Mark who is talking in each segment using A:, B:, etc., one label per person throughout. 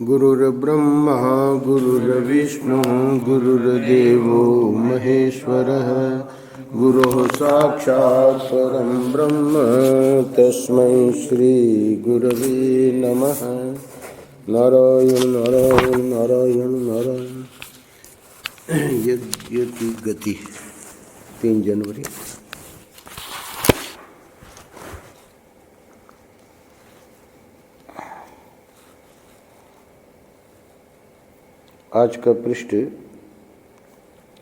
A: गुरुर्ब्रह्मा गुरुर्विष्णु गुरुर्देवो महेश्वरः गुरुः साक्षात् परं ब्रह्म तस्मै श्री गुरवे नमः। नारायण नारायण नारायण नारायण। यज्ञ की गति 3 जनवरी। आज का पृष्ठ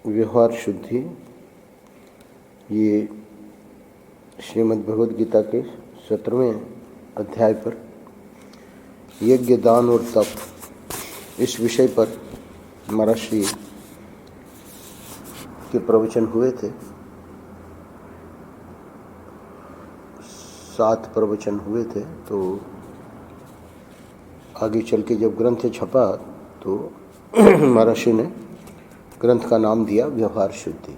A: व्यवहार शुद्धि। ये श्रीमद् भगवद गीता के 17वें अध्याय पर यज्ञ दान और तप इस विषय पर महर्षि के प्रवचन हुए थे। 7 प्रवचन हुए थे। तो आगे चल के जब ग्रंथ छपा तो महर्षि ने ग्रंथ का नाम दिया व्यवहार शुद्धि।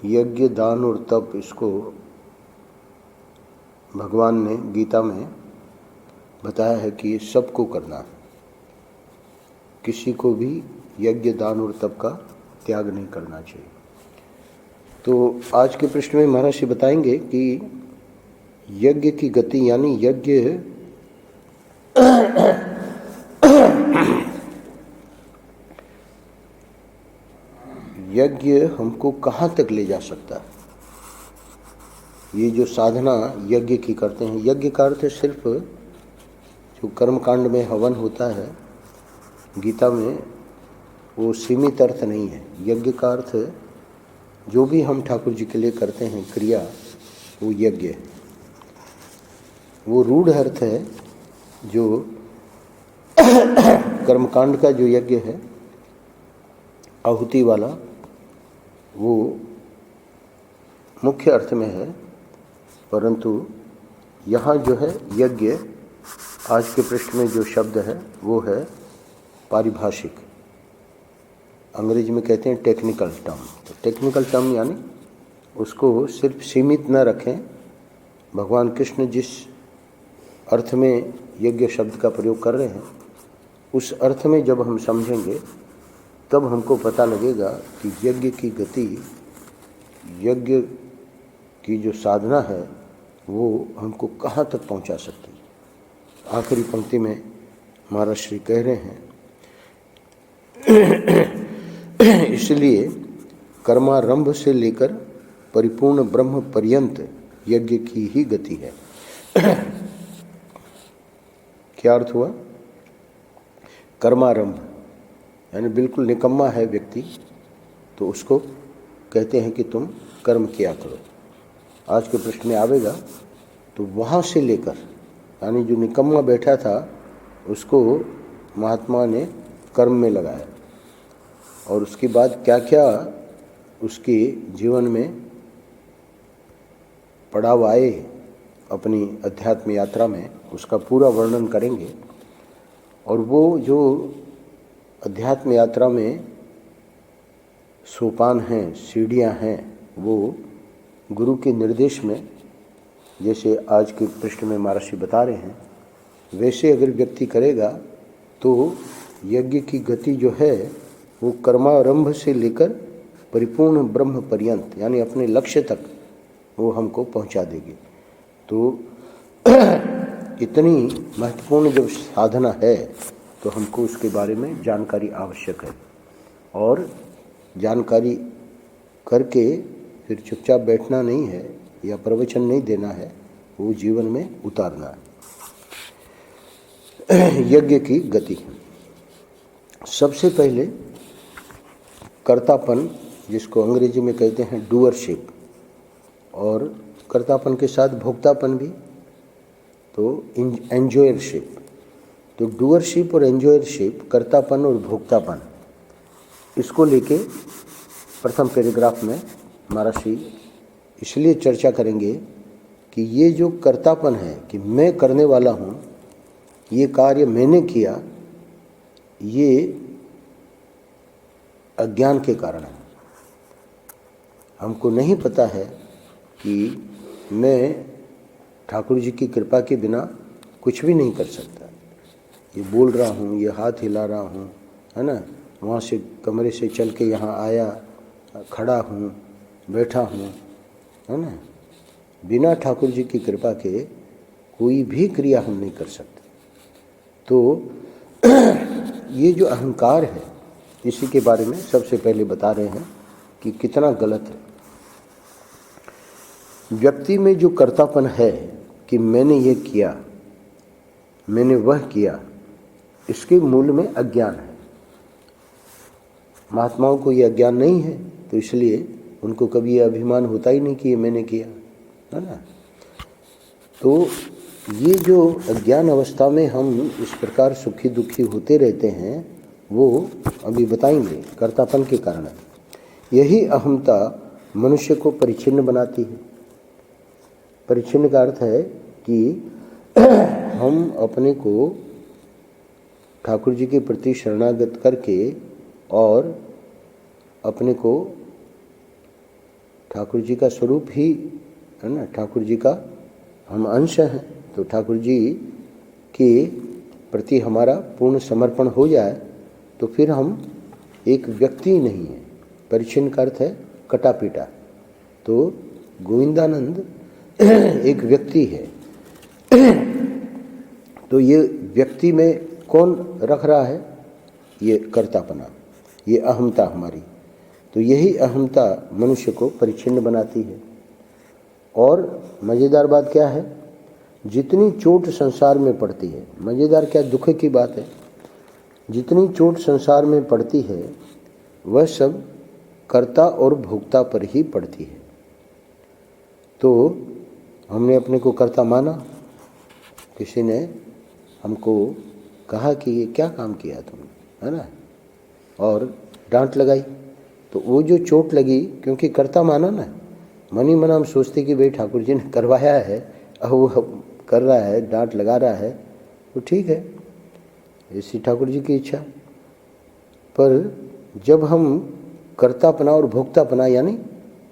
A: यज्ञ दान और तप, इसको भगवान ने गीता में बताया है कि ये सबको करना है। किसी को भी यज्ञ दान और तप का त्याग नहीं करना चाहिए। तो आज के पृष्ठ में महर्षि बताएंगे कि यज्ञ की गति यानी यज्ञ हमको कहाँ तक ले जा सकता है। ये जो साधना यज्ञ की करते हैं, यज्ञ का अर्थ सिर्फ जो कर्मकांड में हवन होता है गीता में, वो सीमित अर्थ नहीं है। यज्ञ का अर्थ जो भी हम ठाकुर जी के लिए करते हैं क्रिया, वो यज्ञ है। वो रूढ़ अर्थ है जो कर्मकांड का जो यज्ञ है आहुति वाला, वो मुख्य अर्थ में है। परंतु यहाँ जो है यज्ञ, आज के पृष्ठ में जो शब्द है वो है पारिभाषिक। अंग्रेजी में कहते हैं टेक्निकल टर्म। तो टेक्निकल टर्म यानी उसको सिर्फ सीमित न रखें। भगवान कृष्ण जिस अर्थ में यज्ञ शब्द का प्रयोग कर रहे हैं, उस अर्थ में जब हम समझेंगे तब हमको पता लगेगा कि यज्ञ की गति, यज्ञ की जो साधना है वो हमको कहाँ तक पहुँचा सकती है। आखिरी पंक्ति में महाराज श्री कह रहे हैं, इसलिए कर्मारंभ से लेकर परिपूर्ण ब्रह्म पर्यंत यज्ञ की ही गति है। क्या अर्थ हुआ? कर्मारंभ यानी बिल्कुल निकम्मा है व्यक्ति, तो उसको कहते हैं कि तुम कर्म किया करो। आज के पृष्ठ में आवेगा तो वहाँ से लेकर, यानी जो निकम्मा बैठा था उसको महात्मा ने कर्म में लगाया, और उसके बाद क्या क्या उसके जीवन में पड़ाव आए अपनी अध्यात्म यात्रा में, उसका पूरा वर्णन करेंगे। और वो जो अध्यात्म यात्रा में सोपान हैं, सीढ़ियां हैं, वो गुरु के निर्देश में, जैसे आज के पृष्ठ में महर्षि बता रहे हैं, वैसे अगर व्यक्ति करेगा तो यज्ञ की गति जो है वो कर्मारंभ से लेकर परिपूर्ण ब्रह्म पर्यंत, यानी अपने लक्ष्य तक वो हमको पहुंचा देगी। तो इतनी महत्वपूर्ण जब साधना है तो हमको उसके बारे में जानकारी आवश्यक है, और जानकारी करके फिर चुपचाप बैठना नहीं है या प्रवचन नहीं देना है, वो जीवन में उतारना है। यज्ञ की गति सबसे पहले कर्तापन, जिसको अंग्रेजी में कहते हैं डूअरशिप, और कर्तापन के साथ भोक्तापन भी, तो एंजॉयरशिप। तो डूअरशिप और एंजॉयरशिप, कर्तापन और भोक्तापन, इसको लेके प्रथम पैराग्राफ में महर्षि इसलिए चर्चा करेंगे कि ये जो कर्तापन है कि मैं करने वाला हूँ, ये कार्य मैंने किया, ये अज्ञान के कारण है। हमको नहीं पता है कि मैं ठाकुर जी की कृपा के बिना कुछ भी नहीं कर सकता। ये बोल रहा हूँ, ये हाथ हिला रहा हूँ, है ना, वहाँ से कमरे से चल के यहाँ आया, खड़ा हूँ, बैठा हूँ, है ना, बिना ठाकुर जी की कृपा के कोई भी क्रिया हम नहीं कर सकते। तो ये जो अहंकार है, इसी के बारे में सबसे पहले बता रहे हैं कि कितना गलत है। व्यक्ति में जो कर्तापन है कि मैंने ये किया, मैंने वह किया, इसके मूल में अज्ञान है। महात्माओं को ये अज्ञान नहीं है, तो इसलिए उनको कभी ये अभिमान होता ही नहीं कि ये मैंने किया, है ना। तो ये जो अज्ञान अवस्था में हम इस प्रकार सुखी दुखी होते रहते हैं, वो अभी बताएंगे कर्तापन के कारण। यही अहमता मनुष्य को परिच्छिन्न बनाती है। परिच्छिन्न का अर्थ है कि हम अपने को ठाकुर जी के प्रति शरणागत करके और अपने को ठाकुर जी का स्वरूप ही, है ना, ठाकुर जी का हम अंश हैं, तो ठाकुर जी के प्रति हमारा पूर्ण समर्पण हो जाए तो फिर हम एक व्यक्ति नहीं है। परिच्छिन्न का अर्थ है कटा पीटा। तो गोविंदानंद एक व्यक्ति है। तो ये व्यक्ति में कौन रख रहा है? ये कर्तापना, ये अहमता हमारी। तो यही अहमता मनुष्य को परिच्छिन्न बनाती है। और मज़ेदार बात क्या है, जितनी चोट संसार में पड़ती है, मज़ेदार क्या दुख की बात है, जितनी चोट संसार में पड़ती है वह सब कर्ता और भोक्ता पर ही पड़ती है। तो हमने अपने को कर्ता माना, किसी ने हमको कहा कि ये क्या काम किया तुमने, है ना, और डांट लगाई, तो वो जो चोट लगी, क्योंकि कर्ता माना ना, मन ही मन हम सोचते कि भाई ठाकुर जी ने करवाया है, अब वो कर रहा है, डांट लगा रहा है, तो ठीक है, ऐसी ठाकुर जी की इच्छा। पर जब हम कर्तापना और भोक्तापना, यानी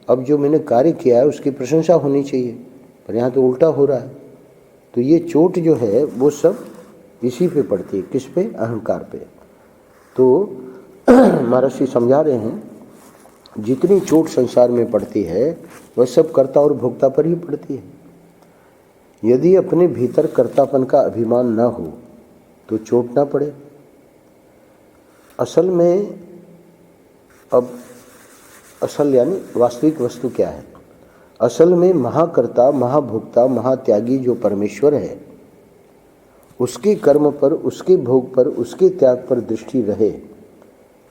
A: अब जो मैंने कार्य किया है उसकी प्रशंसा होनी चाहिए, पर यहाँ तो उल्टा हो रहा है, तो ये चोट जो है वो सब इसी पे पड़ती है। किस पे? अहंकार पे। तो महर्षि समझा रहे हैं, जितनी चोट संसार में पड़ती है वह सब कर्ता और भोक्ता पर ही पड़ती है। यदि अपने भीतर कर्तापन का अभिमान न हो तो चोट ना पड़े। असल में अब असल यानी वास्तविक वस्तु क्या है? असल में महाकर्ता, महाभोक्ता, महात्यागी जो परमेश्वर है, उसके कर्म पर, उसके भोग पर, उसके त्याग पर दृष्टि रहे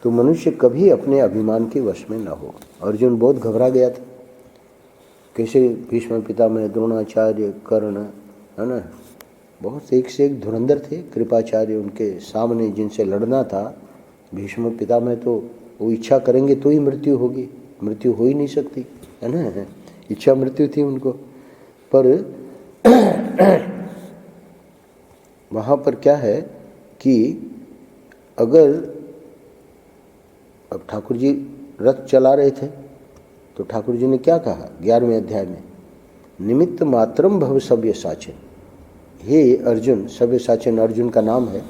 A: तो मनुष्य कभी अपने अभिमान के वश में न हो। अर्जुन बहुत घबरा गया था। कैसे भीष्म पितामह, द्रोणाचार्य, कर्ण, है ना, बहुत एक से एक धुरंधर थे, कृपाचार्य उनके सामने जिनसे लड़ना था। भीष्म पितामह तो वो इच्छा करेंगे तो ही मृत्यु होगी, मृत्यु हो ही नहीं सकती, है ना, इच्छा मृत्यु थी उनको। पर वहाँ पर क्या है कि अगर अब ठाकुर जी रथ चला रहे थे तो ठाकुर जी ने क्या कहा 11वें अध्याय में, निमित्त मात्रम भव सव्य साचिन। हे अर्जुन, सव्य साचिन अर्जुन का नाम है,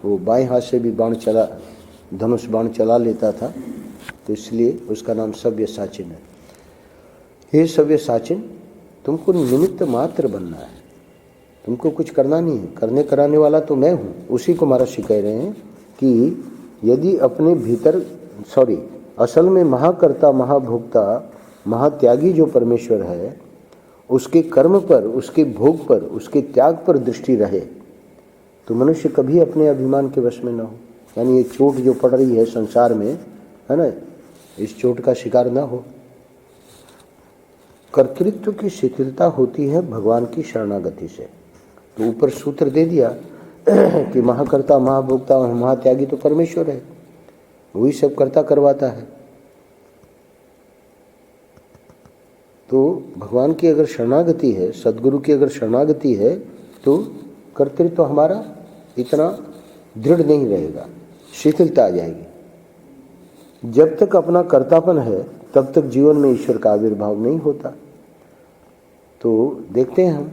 A: वो बाएं हाथ से भी बाण चला, धनुष बाण चला लेता था, तो इसलिए उसका नाम सव्य साचिन है। हे सव्य साचिन, तुमको निमित्त मात्र बनना है, तुमको कुछ करना नहीं है, करने कराने वाला तो मैं हूँ। उसी को महर्षि कह रहे हैं कि यदि अपने भीतर असल में महाकर्ता, महाभोक्ता, महात्यागी जो परमेश्वर है, उसके कर्म पर, उसके भोग पर, उसके त्याग पर दृष्टि रहे तो मनुष्य कभी अपने अभिमान के वश में न हो। यानी ये चोट जो पड़ रही है संसार में, है ना, इस चोट का शिकार ना हो। कर्तृत्व की शिथिलता होती है भगवान की शरणागति से। तो ऊपर सूत्र दे दिया कि महाकर्ता, महाभोक्ता और महात्यागी तो परमेश्वर है, वही सब करता करवाता है। तो भगवान की अगर शरणागति है, सद्गुरु की अगर शरणागति है, तो कर्तृत्व हमारा इतना दृढ़ नहीं रहेगा, शिथिलता आ जाएगी। जब तक अपना कर्तापन है तब तक जीवन में ईश्वर का आविर्भाव नहीं होता। तो देखते हैं हम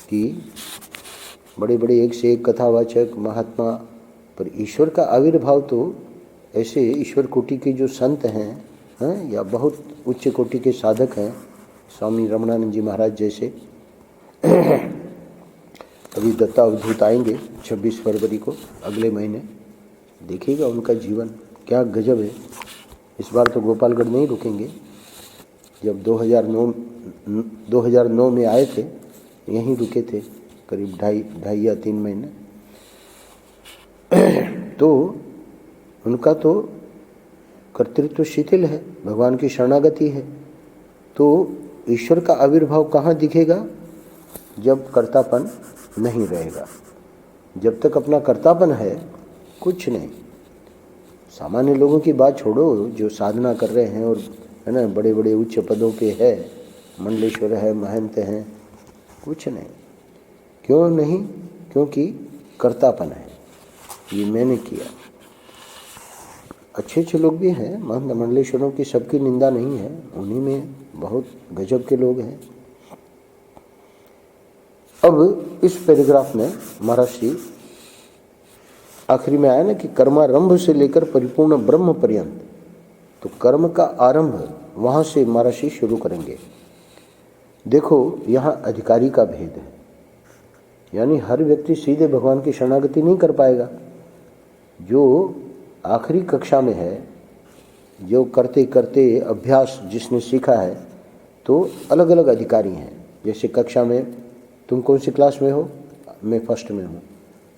A: कि बड़े बड़े एक से एक कथावाचक महात्मा, पर ईश्वर का आविर्भाव तो ऐसे ईश्वर कोटि के जो संत हैं या बहुत उच्च कोटि के साधक हैं, स्वामी रमणानंद जी महाराज जैसे। अभी दत्ता अवधूत आएंगे 26 फरवरी को, अगले महीने, देखिएगा उनका जीवन क्या गजब है। इस बार तो गोपालगढ़ नहीं रुकेंगे। जब 2009 में आए थे, यहीं रुके थे करीब ढाई या 3 महीने। तो उनका तो कर्तृत्व शिथिल है, भगवान की शरणागति है। तो ईश्वर का आविर्भाव कहाँ दिखेगा? जब कर्तापन नहीं रहेगा। जब तक अपना कर्तापन है, कुछ नहीं। सामान्य लोगों की बात छोड़ो, जो साधना कर रहे हैं और है ना, बड़े बड़े उच्च पदों पे है, मंडलेश्वर है, महंत हैं, कुछ नहीं। क्यों नहीं? क्योंकि कर्तापन है, ये मैंने किया। अच्छे अच्छे लोग भी हैं, महंत मंडलेश्वरों की सबकी निंदा नहीं है, उन्हीं में बहुत गजब के लोग हैं। अब इस पैराग्राफ में महाराज श्री आखिरी में आया ना कि कर्मारंभ से लेकर परिपूर्ण ब्रह्म पर्यंत, तो कर्म का आरंभ वहां से महाराज श्री शुरू करेंगे। देखो यहाँ अधिकारी का भेद है, यानी हर व्यक्ति सीधे भगवान की शरणागति नहीं कर पाएगा। जो आखिरी कक्षा में है, जो करते करते अभ्यास जिसने सीखा है, तो अलग अलग अधिकारी हैं। जैसे कक्षा में तुम कौन सी क्लास में हो? मैं फर्स्ट में हूँ,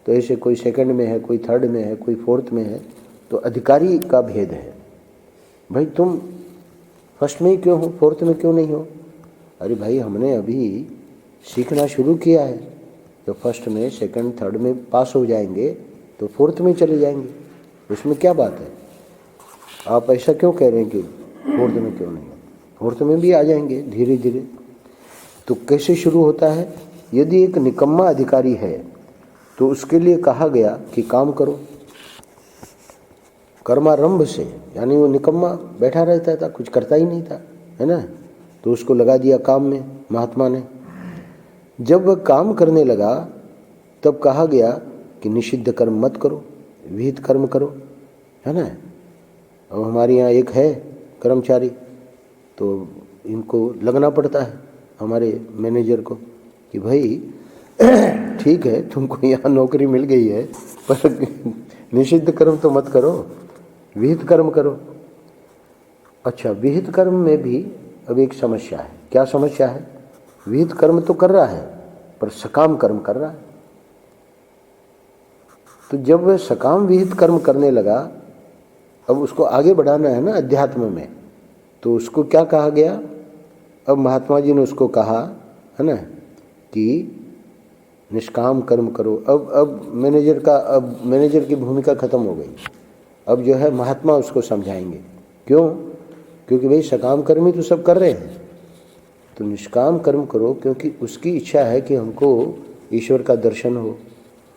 A: तो ऐसे कोई सेकंड में है, कोई थर्ड में है, कोई फोर्थ में है, तो अधिकारी का भेद है। भाई तुम फर्स्ट में ही क्यों हो, फोर्थ में क्यों नहीं हो? अरे भाई हमने अभी सीखना शुरू किया है, तो फर्स्ट में सेकंड थर्ड में पास हो जाएंगे तो फोर्थ में चले जाएंगे, उसमें क्या बात है? आप ऐसा क्यों कह रहे हैं कि फोर्थ में क्यों नहीं? फोर्थ में भी आ जाएंगे धीरे धीरे। तो कैसे शुरू होता है? यदि एक निकम्मा अधिकारी है तो उसके लिए कहा गया कि काम करो कर्मारंभ से, यानी वो निकम्मा बैठा रहता था, कुछ करता ही नहीं था, है ना, तो उसको लगा दिया काम में महात्मा ने। जब वह काम करने लगा तब कहा गया कि निषिद्ध कर्म मत करो, विहित कर्म करो, है ना। अब हमारे यहाँ एक है कर्मचारी, तो इनको लगना पड़ता है हमारे मैनेजर को कि भाई ठीक है तुमको यहाँ नौकरी मिल गई है, पर निषिद्ध कर्म तो मत करो, विहित कर्म करो। अच्छा, विहित कर्म में भी अब एक समस्या है। क्या समस्या है? विहित कर्म तो कर रहा है पर सकाम कर्म कर रहा है। तो जब वह सकाम विहित कर्म करने लगा, अब उसको आगे बढ़ाना है ना अध्यात्म में, तो उसको क्या कहा गया? अब महात्मा जी ने उसको कहा, है ना, कि निष्काम कर्म करो। अब मैनेजर की भूमिका खत्म हो गई। अब जो है महात्मा उसको समझाएंगे। क्यों? क्योंकि भाई सकाम कर्म ही तो सब कर रहे हैं, तो निष्काम कर्म करो, क्योंकि उसकी इच्छा है कि हमको ईश्वर का दर्शन हो,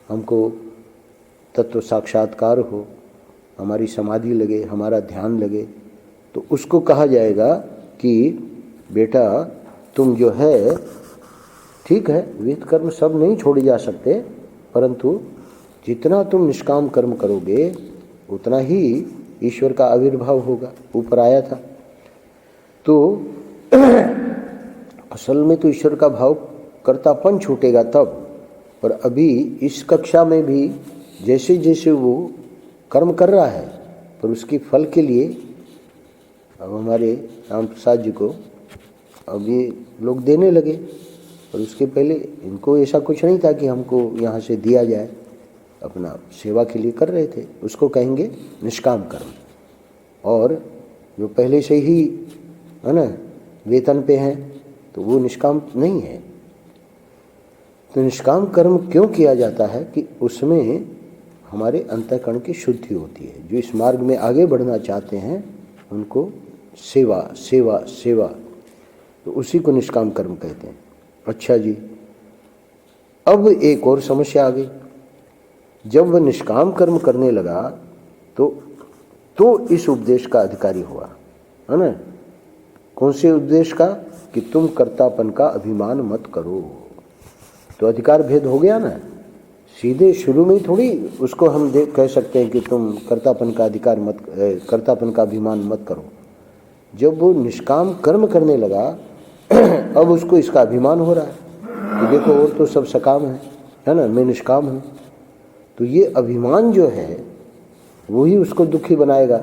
A: हमको तत्व साक्षात्कार हो, हमारी समाधि लगे, हमारा ध्यान लगे। तो उसको कहा जाएगा कि बेटा तुम जो है, ठीक है विहित कर्म सब नहीं छोड़े जा सकते, परंतु जितना तुम निष्काम कर्म करोगे उतना ही ईश्वर का आविर्भाव होगा। ऊपर आया था। तो असल में तो ईश्वर का भाव कर्तापन छूटेगा तब, पर अभी इस कक्षा में भी जैसे जैसे वो कर्म कर रहा है, पर उसके फल के लिए अब हमारे राम प्रसाद जी को अब ये लोग देने लगे, और उसके पहले इनको ऐसा कुछ नहीं था कि हमको यहाँ से दिया जाए, अपना सेवा के लिए कर रहे थे। उसको कहेंगे निष्काम कर्म। और जो पहले से ही है ना वेतन पे हैं, तो वो निष्काम नहीं है। तो निष्काम कर्म क्यों किया जाता है? कि उसमें हमारे अंतःकरण की शुद्धि होती है। जो इस मार्ग में आगे बढ़ना चाहते हैं उनको सेवा सेवा सेवा, तो उसी को निष्काम कर्म कहते हैं। अच्छा जी, अब एक और समस्या आ गई। जब वह निष्काम कर्म करने लगा तो इस उपदेश का अधिकारी हुआ, है ना। कौन से उपदेश का? कि तुम कर्तापन का अभिमान मत करो। तो अधिकार भेद हो गया ना। सीधे शुरू में ही थोड़ी उसको हम कह सकते हैं कि तुम कर्तापन का अधिकार मत, कर्तापन का अभिमान मत करो। जब वो निष्काम कर्म करने लगा अब उसको इसका अभिमान हो रहा है कि देखो और तो सब सकाम है ना, मैं निष्काम हूँ। तो ये अभिमान जो है वही उसको दुखी बनाएगा।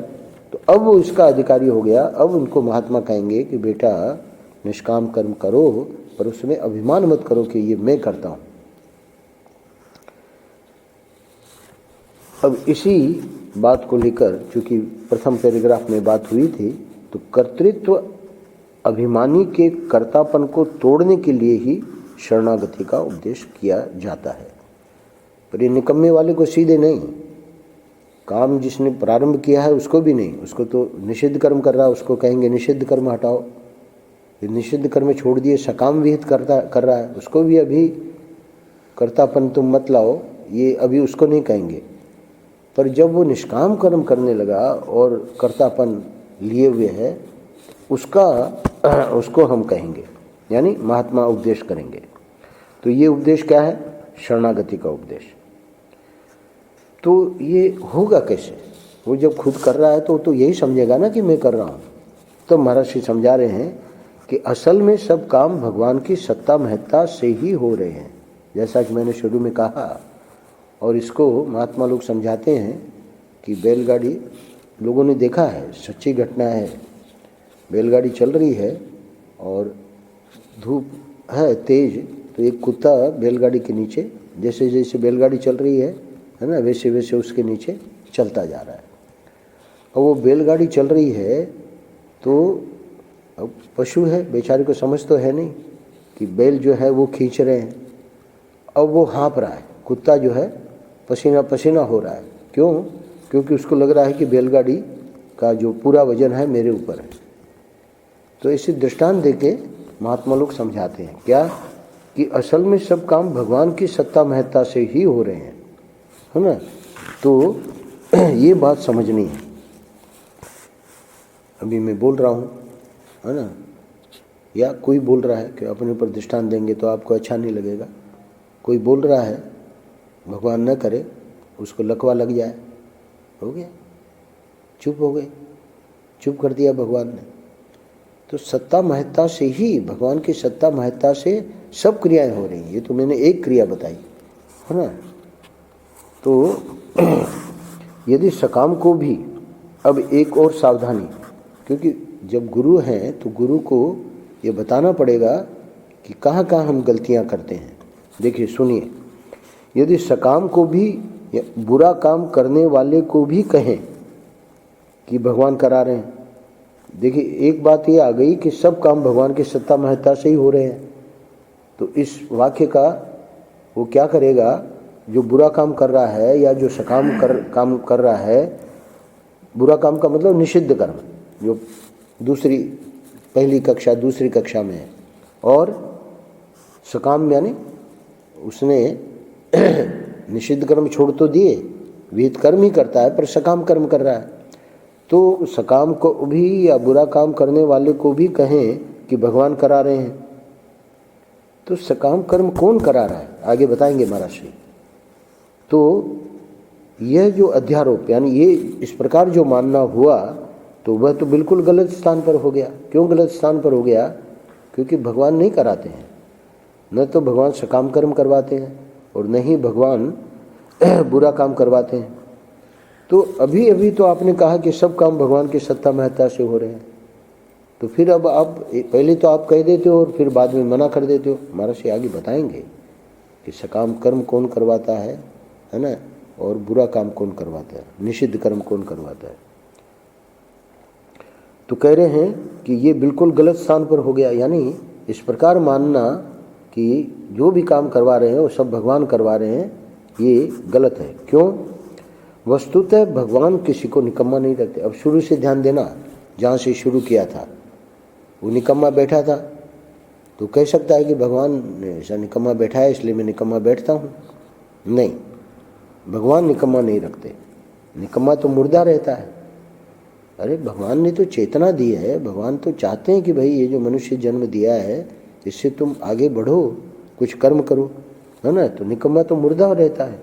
A: तो अब वो इसका अधिकारी हो गया। अब उनको महात्मा कहेंगे कि बेटा निष्काम कर्म करो, पर उसमें अभिमान मत करो कि ये मैं करता हूँ। अब इसी बात को लेकर चूंकि प्रथम पैराग्राफ में बात हुई थी, तो कर्तृत्व अभिमानी के कर्तापन को तोड़ने के लिए ही शरणागति का उपदेश किया जाता है। पर ये निकम्मे वाले को सीधे नहीं, काम जिसने प्रारंभ किया है उसको भी नहीं, उसको तो निषिद्ध कर्म कर रहा है, उसको कहेंगे निषिद्ध कर्म हटाओ। ये निषिद्ध कर्म छोड़ दिए सकाम विहित कर रहा है, उसको भी अभी कर्तापन तुम मत लाओ, ये अभी उसको नहीं कहेंगे। पर जब वो निष्काम कर्म करने लगा और कर्तापन लिए हुए है, उसको हम कहेंगे, यानी महात्मा उपदेश करेंगे। तो ये उपदेश क्या है? शरणागति का उपदेश। तो ये होगा कैसे? वो जब खुद कर रहा है तो यही समझेगा ना कि मैं कर रहा हूँ। तो महर्षि समझा रहे हैं कि असल में सब काम भगवान की सत्ता महत्ता से ही हो रहे हैं, जैसा कि मैंने शुरू में कहा। और इसको महात्मा लोग समझाते हैं कि बैलगाड़ी लोगों ने देखा है, सच्ची घटना है। बैलगाड़ी चल रही है और धूप है तेज, तो एक कुत्ता बैलगाड़ी के नीचे, जैसे जैसे बैलगाड़ी चल रही है ना, वैसे वैसे उसके नीचे चलता जा रहा है। और वो बैलगाड़ी चल रही है तो अब पशु है, बेचारे को समझ तो है नहीं कि बैल जो है वो खींच रहे हैं। अब वो हाँफ रहा है, कुत्ता जो है पसीना पसीना हो रहा है। क्यों? क्योंकि उसको लग रहा है कि बैलगाड़ी का जो पूरा वजन है मेरे ऊपर है। तो इसे दृष्टांत देके महात्मा लोग समझाते हैं क्या, कि असल में सब काम भगवान की सत्ता महत्ता से ही हो रहे हैं, है ना। तो ये बात समझनी है। अभी मैं बोल रहा हूँ, है ना, या कोई बोल रहा है कि अपने ऊपर दृष्टांत देंगे तो आपको अच्छा नहीं लगेगा। कोई बोल रहा है भगवान न करे, उसको लकवा लग जाए, हो गया, चुप हो गए, चुप कर दिया भगवान ने। तो सत्ता महत्ता से ही, भगवान की सत्ता महत्ता से सब क्रियाएं हो रही हैं। ये तो मैंने एक क्रिया बताई, है ना। तो यदि सकाम को भी अब एक और सावधानी, क्योंकि जब गुरु हैं तो गुरु को ये बताना पड़ेगा कि कहाँ कहाँ हम गलतियाँ करते हैं। देखिए सुनिए, यदि सकाम को भी या बुरा काम करने वाले को भी कहें कि भगवान करा रहे हैं। देखिए एक बात ये आ गई कि सब काम भगवान की सत्ता महत्ता से ही हो रहे हैं। तो इस वाक्य का वो क्या करेगा, जो बुरा काम कर रहा है या जो सकाम काम कर रहा है, बुरा काम का मतलब निषिद्ध कर्म, जो दूसरी पहली कक्षा दूसरी कक्षा में है, और सकाम यानी उसने निषिद्ध कर्म छोड़ तो दिए, विहित कर्म ही करता है पर सकाम कर्म कर रहा है। तो सकाम को भी या बुरा काम करने वाले को भी कहें कि भगवान करा रहे हैं, तो सकाम कर्म कौन करा रहा है आगे बताएंगे महाराज श्री। तो यह जो अध्यारोप यानी ये इस प्रकार जो मानना हुआ, तो वह तो बिल्कुल गलत स्थान पर हो गया। क्यों गलत स्थान पर हो गया? क्योंकि भगवान नहीं कराते हैं, न तो भगवान सकाम कर्म करवाते हैं और न ही भगवान बुरा काम करवाते हैं। तो अभी अभी तो आपने कहा कि सब काम भगवान की सत्ता महत्ता से हो रहे हैं, तो फिर अब आप पहले तो आप कह देते हो और फिर बाद में मना कर देते हो। महाराज से आगे बताएंगे कि सकाम कर्म कौन करवाता है ना, और बुरा काम कौन करवाता है, निषिद्ध कर्म कौन करवाता है। तो कह रहे हैं कि ये बिल्कुल गलत स्थान पर हो गया, यानी इस प्रकार मानना कि जो भी काम करवा रहे हैं वो सब भगवान करवा रहे हैं, ये गलत है। क्यों? वस्तुतः भगवान किसी को निकम्मा नहीं रखते। अब शुरू से ध्यान देना, जहाँ से शुरू किया था वो निकम्मा बैठा था, तो कह सकता है कि भगवान ने ऐसा निकम्मा बैठा है इसलिए मैं निकम्मा बैठता हूँ। नहीं, भगवान निकम्मा नहीं रखते। निकम्मा तो मुर्दा रहता है। अरे भगवान ने तो चेतना दी है, भगवान तो चाहते हैं कि भाई ये जो मनुष्य जन्म दिया है इससे तुम आगे बढ़ो, कुछ कर्म करो। है ना। तो निकम्मा तो मुर्दा रहता है।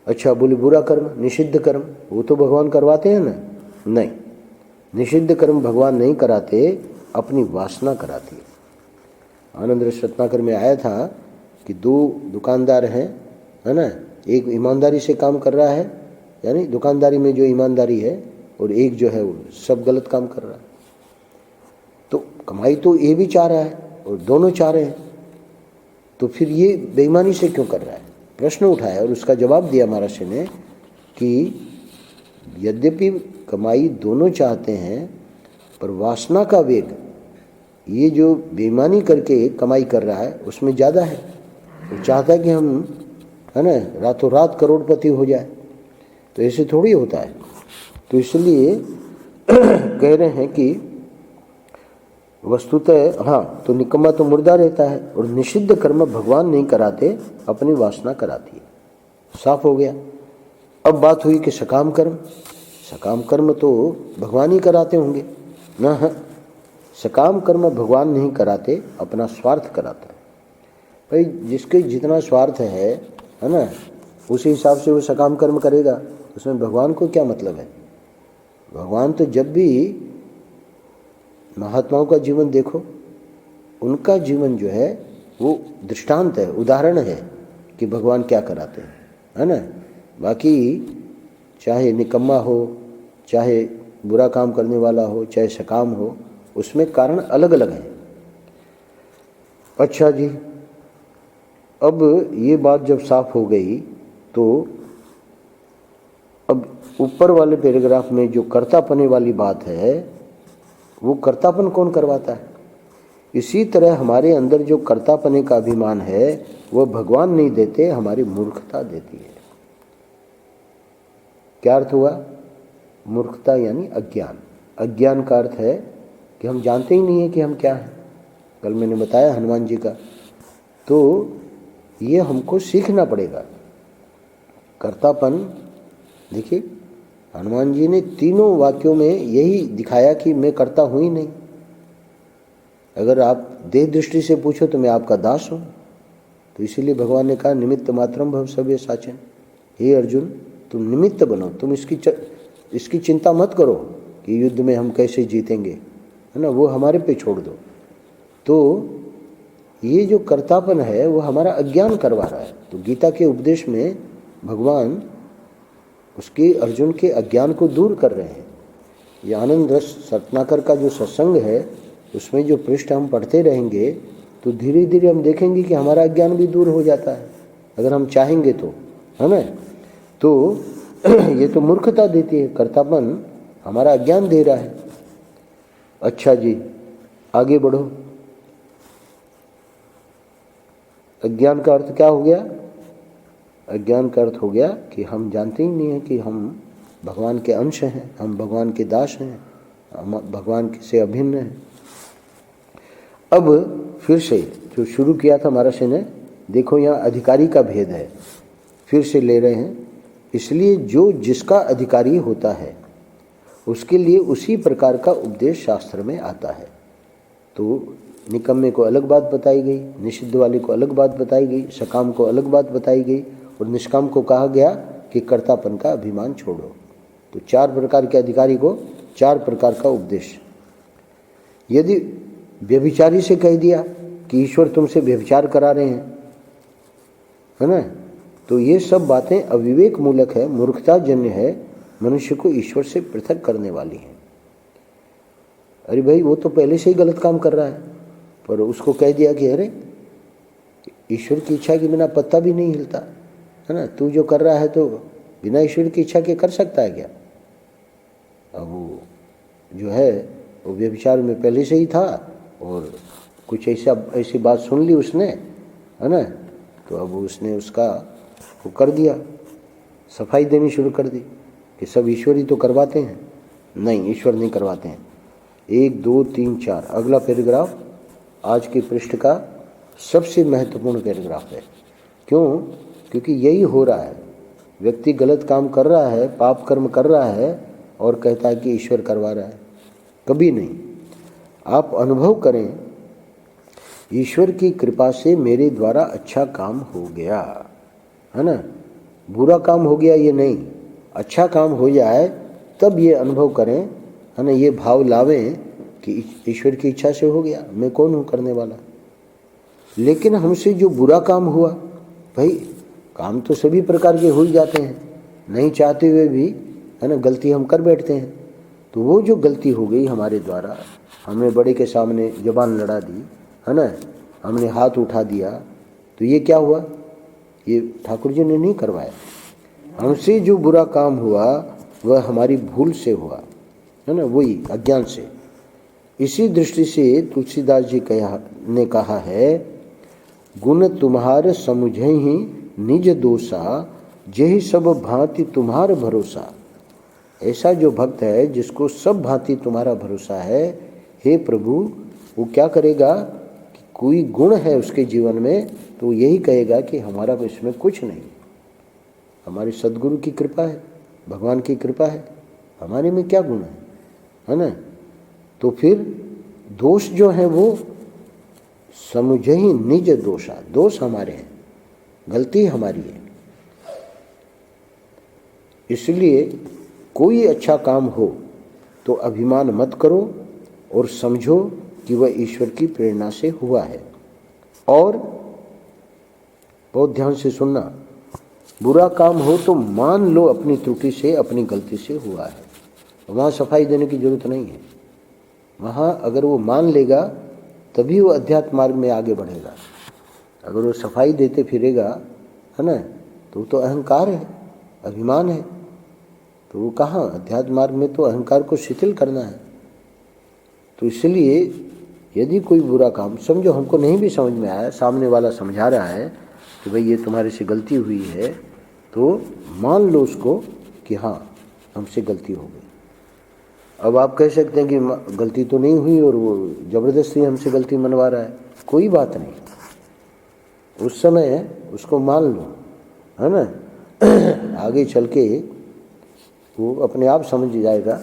A: अच्छा बोले बुरा कर्म, निषिद्ध कर्म, वो तो भगवान करवाते हैं ना? नहीं, निषिद्ध कर्म भगवान नहीं कराते, अपनी वासना कराती है। आनंद रस रत्नाकर में आया था कि दो दुकानदार हैं, है ना, एक ईमानदारी से काम कर रहा है, यानी दुकानदारी में जो ईमानदारी है, और एक जो है वो सब गलत काम कर रहा है। तो कमाई तो ये भी चाह रहा है और दोनों चाह रहे हैं, तो फिर ये बेईमानी से क्यों कर रहा है? प्रश्न उठाया और उसका जवाब दिया महर्षि ने कि यद्यपि कमाई दोनों चाहते हैं, पर वासना का वेग ये जो बेईमानी करके कमाई कर रहा है उसमें ज़्यादा है। वो चाहता है कि हम, है ना, रातों रात करोड़पति हो जाए, तो ऐसे थोड़ी होता है। तो इसलिए कह रहे हैं कि वस्तुतः हाँ, तो निकम्मा तो मुर्दा रहता है, और निषिद्ध कर्म भगवान नहीं कराते, अपनी वासना कराती है। साफ हो गया। अब बात हुई कि सकाम कर्म। सकाम कर्म तो भगवान ही कराते होंगे ना? है, सकाम कर्म भगवान नहीं कराते, अपना स्वार्थ कराता है। भाई जिसके जितना स्वार्थ है ना, उसी हिसाब से वो सकाम कर्म करेगा, उसमें भगवान को क्या मतलब है? भगवान तो जब भी महात्माओं का जीवन देखो, उनका जीवन जो है वो दृष्टांत है, उदाहरण है कि भगवान क्या कराते हैं, है ना। बाकी चाहे निकम्मा हो, चाहे बुरा काम करने वाला हो, चाहे सकाम हो, उसमें कारण अलग अलग हैं। अच्छा जी, अब ये बात जब साफ हो गई, तो अब ऊपर वाले पैराग्राफ में जो कर्तापने वाली बात है, वो कर्तापन कौन करवाता है? इसी तरह हमारे अंदर जो कर्तापने का अभिमान है, वह भगवान नहीं देते, हमारी मूर्खता देती है। क्या अर्थ हुआ? मूर्खता यानी अज्ञान। अज्ञान का अर्थ है कि हम जानते ही नहीं है कि हम क्या हैं। कल मैंने बताया हनुमान जी का, तो ये हमको सीखना पड़ेगा। कर्तापन, देखिए हनुमान जी ने तीनों वाक्यों में यही दिखाया कि मैं कर्ता हूँ ही नहीं। अगर आप देह दृष्टि से पूछो तो मैं आपका दास हूँ। तो इसीलिए भगवान ने कहा निमित्त मात्रम भव सव्य साचन। हे अर्जुन, तुम निमित्त बनो, तुम इसकी चिंता मत करो कि युद्ध में हम कैसे जीतेंगे, है ना, वो हमारे पे छोड़ दो। तो ये जो कर्तापन है वो हमारा अज्ञान करवा रहा है। तो गीता के उपदेश में भगवान उसके अर्जुन के अज्ञान को दूर कर रहे हैं। ये आनंद रस रत्नाकर का जो सत्संग है, उसमें जो पृष्ठ हम पढ़ते रहेंगे, तो धीरे धीरे हम देखेंगे कि हमारा अज्ञान भी दूर हो जाता है, अगर हम चाहेंगे तो, है ना। तो ये तो मूर्खता देती है, कर्तापन हमारा अज्ञान दे रहा है। अच्छा जी, आगे बढ़ो। अज्ञान का अर्थ क्या हो गया? अज्ञान का अर्थ हो गया कि हम जानते ही नहीं हैं कि हम भगवान के अंश हैं, हम भगवान के दास हैं, हम भगवान से अभिन्न हैं। अब फिर से जो शुरू किया था महर्षि ने, देखो यहाँ अधिकारी का भेद है, फिर से ले रहे हैं। इसलिए जो जिसका अधिकारी होता है उसके लिए उसी प्रकार का उपदेश शास्त्र में आता है। तो निकम्मे को अलग बात बताई गई, निषिद्ध वाले को अलग बात बताई गई, सकाम को अलग बात बताई गई, और निष्काम को कहा गया कि कर्तापन का अभिमान छोड़ो। तो चार प्रकार के अधिकारी को चार प्रकार का उपदेश। यदि व्यभिचारी से कह दिया कि ईश्वर तुमसे व्यभिचार करा रहे हैं, है ना, तो ये सब बातें अविवेक मूलक है, मूर्खता जन्य है, मनुष्य को ईश्वर से पृथक करने वाली है। अरे भाई वो तो पहले से ही गलत काम कर रहा है, पर उसको कह दिया कि अरे ईश्वर की इच्छा के बिना पत्ता भी नहीं हिलता, है ना, तू जो कर रहा है तो बिना ईश्वर की इच्छा के कर सकता है क्या? अब वो जो है वो व्यभिचार में पहले से ही था, और कुछ ऐसी बात सुन ली उसने, है ना, तो अब उसने उसका वो कर दिया, सफाई देनी शुरू कर दी कि सब ईश्वर ही तो करवाते हैं। नहीं, ईश्वर नहीं करवाते हैं। 1 2 3 4 अगला पैराग्राफ आज के पृष्ठ का सबसे महत्वपूर्ण पैराग्राफ है। क्यों? क्योंकि यही हो रहा है। व्यक्ति गलत काम कर रहा है, पाप कर्म कर रहा है, और कहता है कि ईश्वर करवा रहा है। कभी नहीं। आप अनुभव करें, ईश्वर की कृपा से मेरे द्वारा अच्छा काम हो गया, है ना। बुरा काम हो गया ये नहीं, अच्छा काम हो जाए तब ये अनुभव करें, है ना, ये भाव लावें कि ईश्वर की इच्छा से हो गया, मैं कौन हूँ करने वाला। लेकिन हमसे जो बुरा काम हुआ, भाई काम तो सभी प्रकार के हो ही जाते हैं, नहीं चाहते हुए भी, है ना, गलती हम कर बैठते हैं। तो वो जो गलती हो गई हमारे द्वारा, हमने बड़े के सामने जबान लड़ा दी, है ना, हमने हाथ उठा दिया, तो ये क्या हुआ, ये ठाकुर जी ने नहीं करवाया। हमसे जो बुरा काम हुआ वह हमारी भूल से हुआ, है ना, वही अज्ञान से। इसी दृष्टि से तुलसीदास जी ने कहा है, गुण तुम्हार समुझहि निज दोषा, जेहि सब भांति तुम्हार भरोसा। ऐसा जो भक्त है जिसको सब भांति तुम्हारा भरोसा है, हे प्रभु, वो क्या करेगा कि कोई गुण है उसके जीवन में तो यही कहेगा कि हमारा इसमें कुछ नहीं, हमारे सद्गुरु की कृपा है, भगवान की कृपा है, हमारे में क्या गुण है ना। तो फिर दोष जो है वो समुझहि निज दोषा, दोष हमारे हैं, गलती हमारी है। इसलिए कोई अच्छा काम हो तो अभिमान मत करो और समझो कि वह ईश्वर की प्रेरणा से हुआ है। और बहुत ध्यान से सुनना, बुरा काम हो तो मान लो अपनी त्रुटि से, अपनी गलती से हुआ है, वहाँ सफाई देने की जरूरत नहीं है। वहाँ अगर वो मान लेगा तभी वो अध्यात्म मार्ग में आगे बढ़ेगा। अगर वो सफाई देते फिरेगा, है ना, तो अहंकार है, अभिमान है, तो वो कहाँ, अध्यात्म मार्ग में तो अहंकार को शिथिल करना है। तो इसलिए यदि कोई बुरा काम, समझो हमको नहीं भी समझ में आया, सामने वाला समझा रहा है कि भाई ये तुम्हारे से गलती हुई है, तो मान लो उसको कि हाँ हमसे गलती हो गई। अब आप कह सकते हैं कि गलती तो नहीं हुई और वो ज़बरदस्ती हमसे गलती मनवा रहा है, कोई बात नहीं, उस समय उसको मान लो, है ना। आगे चल के वो अपने आप समझ जाएगा,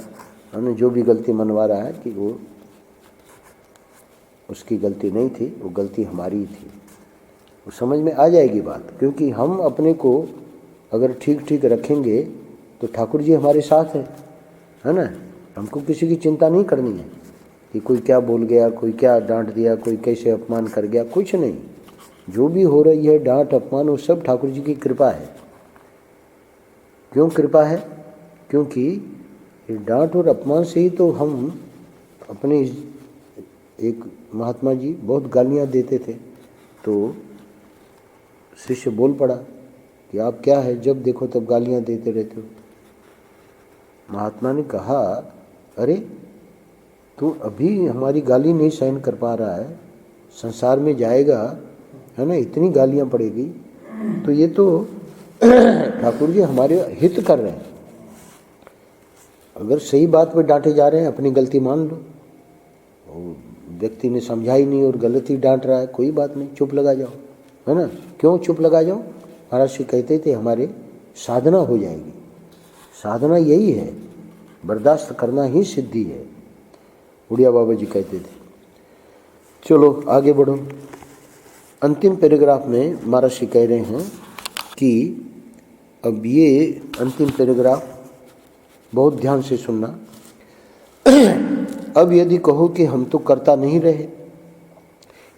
A: हमने जो भी गलती मनवा रहा है कि वो उसकी गलती नहीं थी, वो गलती हमारी थी, वो समझ में आ जाएगी बात। क्योंकि हम अपने को अगर ठीक ठीक रखेंगे तो ठाकुर जी हमारे साथ है ना। हमको किसी की चिंता नहीं करनी है कि कोई क्या बोल गया, कोई क्या डांट दिया, कोई कैसे अपमान कर गया, कुछ नहीं। जो भी हो रही है डांट अपमान, वो सब ठाकुर जी की कृपा है। क्यों कृपा है? क्योंकि डांट और अपमान से ही तो हम अपने, एक महात्मा जी बहुत गालियाँ देते थे, तो शिष्य बोल पड़ा कि आप क्या है, जब देखो तब गालियाँ देते रहते हो। महात्मा ने कहा, अरे तू अभी हमारी गाली नहीं सहन कर पा रहा है, संसार में जाएगा, है ना, इतनी गालियाँ पड़ेगी, तो ये तो ठाकुर जी हमारे हित कर रहे हैं। अगर सही बात पर डांटे जा रहे हैं, अपनी गलती मान लो। व्यक्ति ने समझा ही नहीं और गलत ही डांट रहा है, कोई बात नहीं, चुप लगा जाओ, है ना। क्यों चुप लगा जाओ? महाराज जी कहते थे हमारे साधना हो जाएगी। साधना यही है, बर्दाश्त करना ही सिद्धि है, उड़िया बाबा जी कहते थे। चलो आगे बढ़ो। अंतिम पैराग्राफ में महाराज जी कह रहे हैं कि अब ये अंतिम पैराग्राफ बहुत ध्यान से सुनना। अब यदि कहो कि हम तो करता नहीं रहे,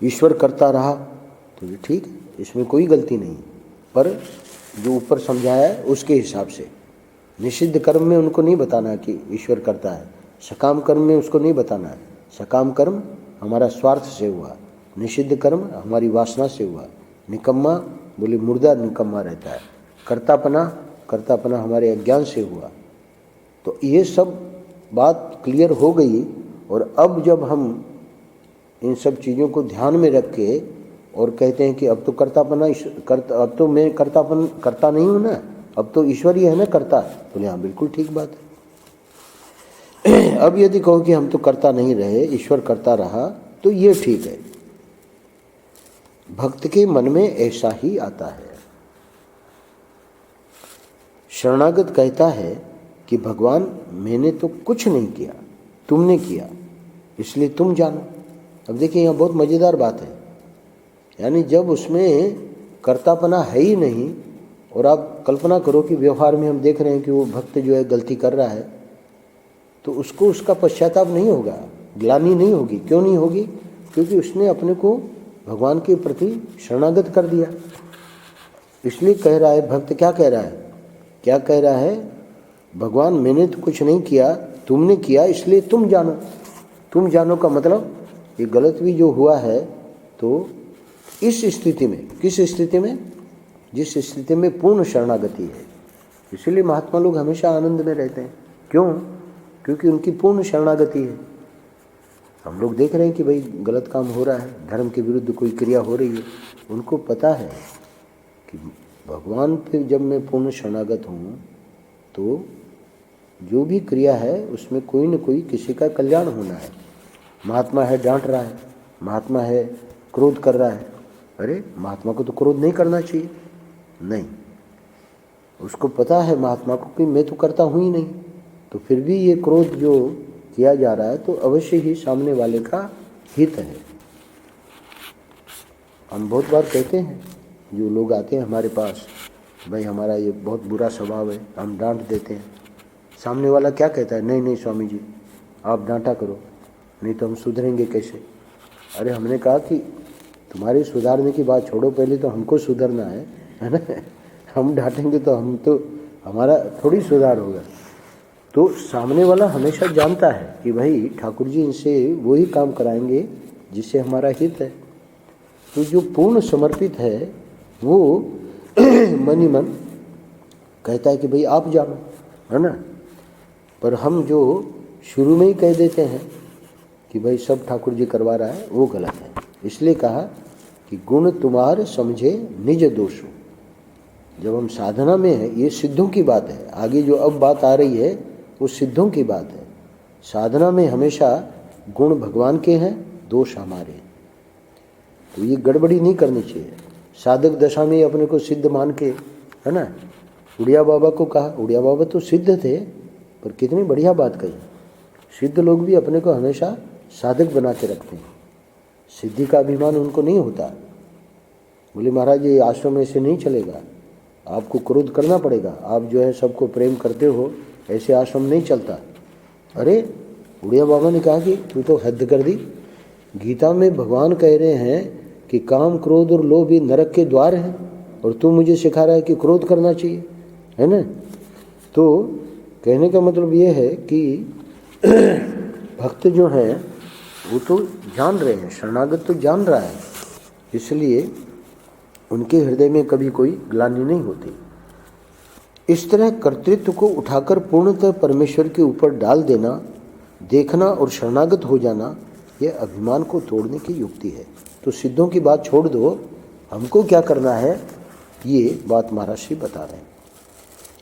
A: ईश्वर करता रहा, तो ये ठीक है, इसमें कोई गलती नहीं। पर जो ऊपर समझाया है उसके हिसाब से, निषिद्ध कर्म में उनको नहीं बताना कि ईश्वर करता है, सकाम कर्म में उसको नहीं बताना है। सकाम कर्म हमारा स्वार्थ से हुआ, निषिद्ध कर्म हमारी वासना से हुआ। निकम्मा बोले मुर्दा निकम्मा रहता है, कर्तापना हमारे अज्ञान से हुआ। तो ये सब बात क्लियर हो गई। और अब जब हम इन सब चीज़ों को ध्यान में रख के और कहते हैं कि अब तो अब तो मैं करता नहीं हूँ ना, अब तो ईश्वर ही है ना करता, बोले हाँ बिल्कुल ठीक बात है। अब यदि कहो कि हम तो करता नहीं रहे, ईश्वर करता रहा, तो ये ठीक है। भक्त के मन में ऐसा ही आता है। शरणागत कहता है कि भगवान मैंने तो कुछ नहीं किया, तुमने किया, इसलिए तुम जानो। अब देखिए यहाँ बहुत मज़ेदार बात है। यानी जब उसमें कर्तापना है ही नहीं, और आप कल्पना करो कि व्यवहार में हम देख रहे हैं कि वो भक्त जो है गलती कर रहा है, तो उसको उसका पश्चाताप नहीं होगा, ग्लानि नहीं होगी। क्यों नहीं होगी? क्योंकि उसने अपने को भगवान के प्रति शरणागत कर दिया। इसलिए कह रहा है भक्त, क्या कह रहा है? क्या कह रहा है? भगवान मैंने तो कुछ नहीं किया, तुमने किया, इसलिए तुम जानो। तुम जानो का मतलब ये गलत भी जो हुआ है, तो इस स्थिति में, किस स्थिति में? जिस स्थिति में पूर्ण शरणागति है। इसलिए महात्मा लोग हमेशा आनंद में रहते हैं। क्यों? क्योंकि उनकी पूर्ण शरणागति है। हम लोग देख रहे हैं कि भाई गलत काम हो रहा है, धर्म के विरुद्ध कोई क्रिया हो रही है, उनको पता है कि भगवान पे जब मैं पूर्ण शरणागत हूँ तो जो भी क्रिया है उसमें कोई न कोई किसी का कल्याण होना है। महात्मा है डांट रहा है, महात्मा है क्रोध कर रहा है, अरे महात्मा को तो क्रोध नहीं करना चाहिए। नहीं, उसको पता है महात्मा को कि मैं तो करता हूँ ही नहीं, तो फिर भी ये क्रोध जो किया जा रहा है तो अवश्य ही सामने वाले का हित है। हम बहुत बार कहते हैं, जो लोग आते हैं हमारे पास, भाई हमारा ये बहुत बुरा स्वभाव है, हम डांट देते हैं। सामने वाला क्या कहता है? नहीं नहीं स्वामी जी, आप डांटा करो, नहीं तो हम सुधरेंगे कैसे? अरे हमने कहा कि तुम्हारे सुधारने की बात छोड़ो, पहले तो हमको सुधरना है ना। हम डांटेंगे तो हमारा थोड़ी सुधार होगा। तो सामने वाला हमेशा जानता है कि भाई ठाकुर जी इनसे वही काम कराएंगे जिससे हमारा हित है। तो जो पूर्ण समर्पित है वो मन ही मन कहता है कि भाई आप जानो, है ना। पर हम जो शुरू में ही कह देते हैं कि भाई सब ठाकुर जी करवा रहा है, वो गलत है। इसलिए कहा कि गुण तुम्हार समझे निज दोषो। जब हम साधना में है, ये सिद्धों की बात है, आगे जो अब बात आ रही है वो सिद्धों की बात है। साधना में हमेशा गुण भगवान के हैं, दोष हमारे। तो ये गड़बड़ी नहीं करनी चाहिए। साधक दशा में अपने को सिद्ध मान के, है ना। उड़िया बाबा को कहा, उड़िया बाबा तो सिद्ध थे, पर कितनी बढ़िया बात कही। सिद्ध लोग भी अपने को हमेशा साधक बना के रखते हैं, सिद्धि का अभिमान उनको नहीं होता। बोले महाराज ये आश्रम ऐसे नहीं चलेगा, आपको क्रोध करना पड़ेगा, आप जो है सबको प्रेम करते हो, ऐसे आश्रम नहीं चलता। अरे उड़िया बाबा ने कहा कि तू तो हद कर दी। गीता में भगवान कह रहे हैं कि काम क्रोध और लोभ ये नरक के द्वार हैं, और तू मुझे सिखा रहा है कि क्रोध करना चाहिए, है ना। तो कहने का मतलब ये है कि भक्त जो हैं वो तो जान रहे हैं, शरणागत तो जान रहा है, इसलिए उनके हृदय में कभी कोई ग्लानि नहीं होती। इस तरह कर्तृत्व को उठाकर पूर्णतः परमेश्वर के ऊपर डाल देना, देखना और शरणागत हो जाना, यह अभिमान को तोड़ने की युक्ति है। तो सिद्धों की बात छोड़ दो, हमको क्या करना है ये बात महाराज श्री बता रहे हैं।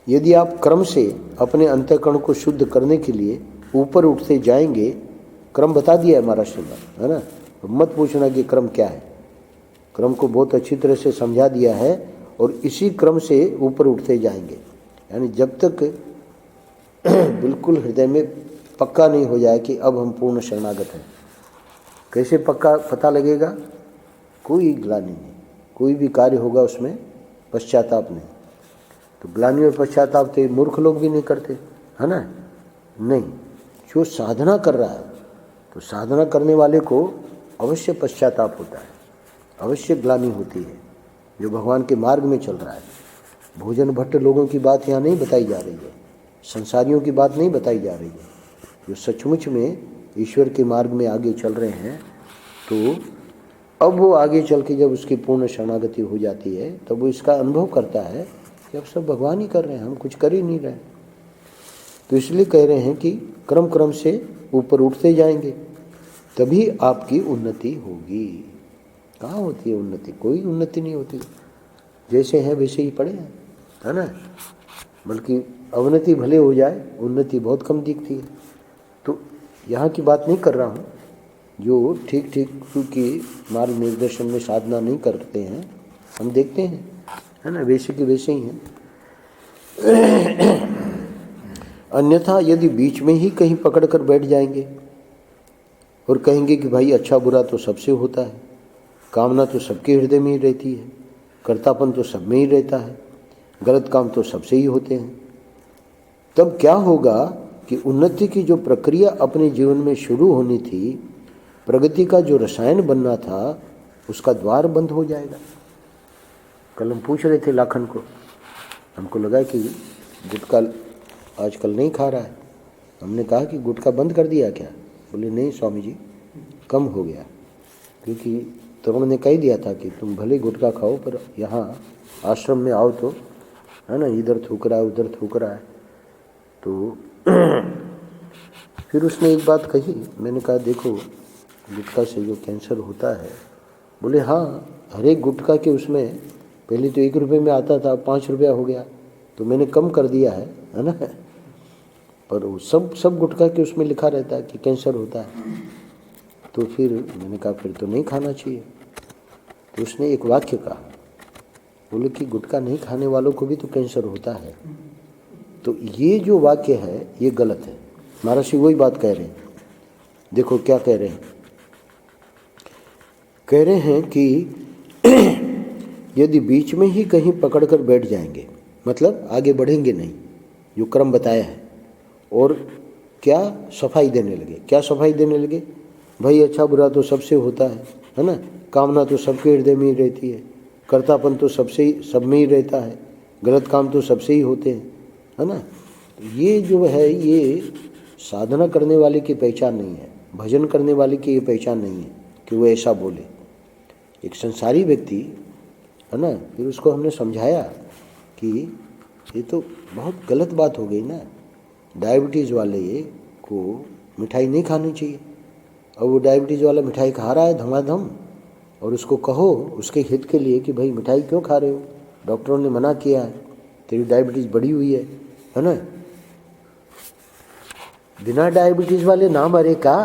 A: यदि आप क्रम से अपने अंतःकरण को शुद्ध करने के लिए ऊपर उठते जाएंगे, क्रम बता दिया है महाराज श्री ने, है ना। मत पूछना कि क्रम क्या है, क्रम को बहुत अच्छी तरह से समझा दिया है, और इसी क्रम से ऊपर उठते जाएंगे। यानी जब तक बिल्कुल हृदय में पक्का नहीं हो जाए कि अब हम पूर्ण शरणागत हैं। कैसे पक्का पता लगेगा? कोई ग्लानि नहीं, कोई भी कार्य होगा उसमें पश्चाताप नहीं। तो ग्लानि और पश्चाताप तो मूर्ख लोग भी नहीं करते, है ना। नहीं, जो साधना कर रहा है, तो साधना करने वाले को अवश्य पश्चाताप होता है, अवश्य ग्लानि होती है। जो भगवान के मार्ग में चल रहा है, भोजन भट्ट लोगों की बात यहाँ नहीं बताई जा रही है, संसारियों की बात नहीं बताई जा रही है। जो सचमुच में ईश्वर के मार्ग में आगे चल रहे हैं, तो अब वो आगे चल के जब उसकी पूर्ण शरणागति हो जाती है, तब वो इसका अनुभव करता है कि अब सब भगवान ही कर रहे हैं, हम कुछ कर ही नहीं रहे। तो इसलिए कह रहे हैं कि क्रम क्रम से ऊपर उठते जाएंगे, तभी आपकी उन्नति होगी। कहाँ होती है उन्नति? कोई उन्नति नहीं होती, जैसे हैं वैसे ही पड़े हैं, है ना। बल्कि अवनति भले हो जाए, उन्नति बहुत कम दिखती है। तो यहाँ की बात नहीं कर रहा हूँ, जो ठीक ठीक की मार्ग निर्देशन में साधना नहीं करते हैं, हम देखते हैं, है ना, वैसे के वैसे ही हैं। अन्यथा यदि बीच में ही कहीं पकड़ कर बैठ जाएंगे और कहेंगे कि भाई अच्छा बुरा तो सबसे होता है, कामना तो सबके हृदय में ही रहती है, कर्तापन तो सब में ही रहता है, गलत काम तो सबसे ही होते हैं। तब क्या होगा कि उन्नति की जो प्रक्रिया अपने जीवन में शुरू होनी थी, प्रगति का जो रसायन बनना था, उसका द्वार बंद हो जाएगा। कल हम पूछ रहे थे लाखन को, हमको लगा कि गुटखा आजकल नहीं खा रहा है। हमने कहा कि गुटखा बंद कर दिया क्या? बोले नहीं स्वामी जी, कम हो गया, क्योंकि तरुण ने कह दिया था कि तुम भले गुटखा खाओ पर यहाँ आश्रम में आओ तो, है ना, इधर थूक रहा है उधर थूक रहा है। तो फिर उसने एक बात कही, मैंने कहा देखो गुटखा से जो कैंसर होता है, बोले हाँ, हर एक गुटखा के उसमें पहले तो 1 रुपये में आता था, 5 रुपया हो गया, तो मैंने कम कर दिया है ना, पर वो सब गुटखा के उसमें लिखा रहता है कि कैंसर होता है। तो फिर मैंने कहा फिर तो नहीं खाना चाहिए। तो उसने एक वाक्य कहा, बोले कि गुटखा नहीं खाने वालों को भी तो कैंसर होता है। तो ये जो वाक्य है ये गलत है। महर्षि वही बात कह रहे हैं। देखो क्या कह रहे हैं, कह रहे हैं कि यदि बीच में ही कहीं पकड़कर बैठ जाएंगे, मतलब आगे बढ़ेंगे नहीं, जो क्रम बताया है, और क्या सफाई देने लगे। क्या सफाई देने लगे? भाई अच्छा बुरा तो सबसे होता है ना, कामना तो सबके हृदय में ही रहती है, कर्तापन तो सबसे ही सब में ही रहता है, गलत काम तो सबसे ही होते हैं, है ना। तो ये जो है ये साधना करने वाले की पहचान नहीं है, भजन करने वाले की ये पहचान नहीं है कि वो ऐसा बोले। एक संसारी व्यक्ति है ना, फिर उसको हमने समझाया कि ये तो बहुत गलत बात हो गई ना, डायबिटीज़ वाले को मिठाई नहीं खानी चाहिए, और वो डायबिटीज़ वाला मिठाई खा रहा है धमाधम, और उसको कहो उसके हित के लिए कि भाई मिठाई क्यों खा रहे हो, डॉक्टरों ने मना किया है, तेरी डायबिटीज़ बढ़ी हुई है ना। बिना डायबिटीज़ वाले ना मरे का,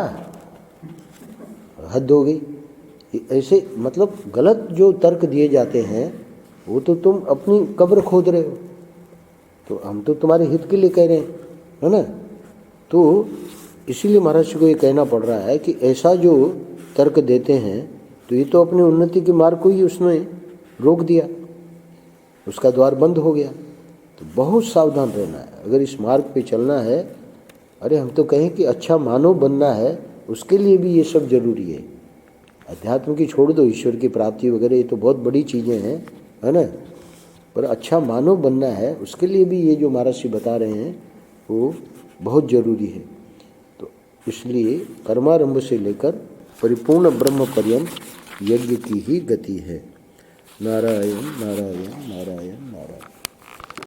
A: हद हो गई। ऐसे मतलब गलत जो तर्क दिए जाते हैं वो तो तुम अपनी कब्र खोद रहे हो। तो हम तो तुम्हारे हित के लिए कह रहे हैं, है ना। तो इसीलिए महाराज को ये कहना पड़ रहा है कि ऐसा जो तर्क देते हैं तो ये तो अपने उन्नति के मार्ग को ही उसने रोक दिया, उसका द्वार बंद हो गया। तो बहुत सावधान रहना है अगर इस मार्ग पे चलना है। अरे हम तो कहें कि अच्छा मानव बनना है, उसके लिए भी ये सब जरूरी है। अध्यात्म की छोड़ दो, ईश्वर की प्राप्ति वगैरह ये तो बहुत बड़ी चीज़ें हैं, है ना, पर अच्छा मानव बनना है उसके लिए भी ये जो महाराज जी बता रहे हैं वो बहुत ज़रूरी है। तो इसलिए कर्मारंभ से लेकर परिपूर्ण ब्रह्म पर्यंत यज्ञ की ही गति है। नारायण नारायण नारायण नारायण।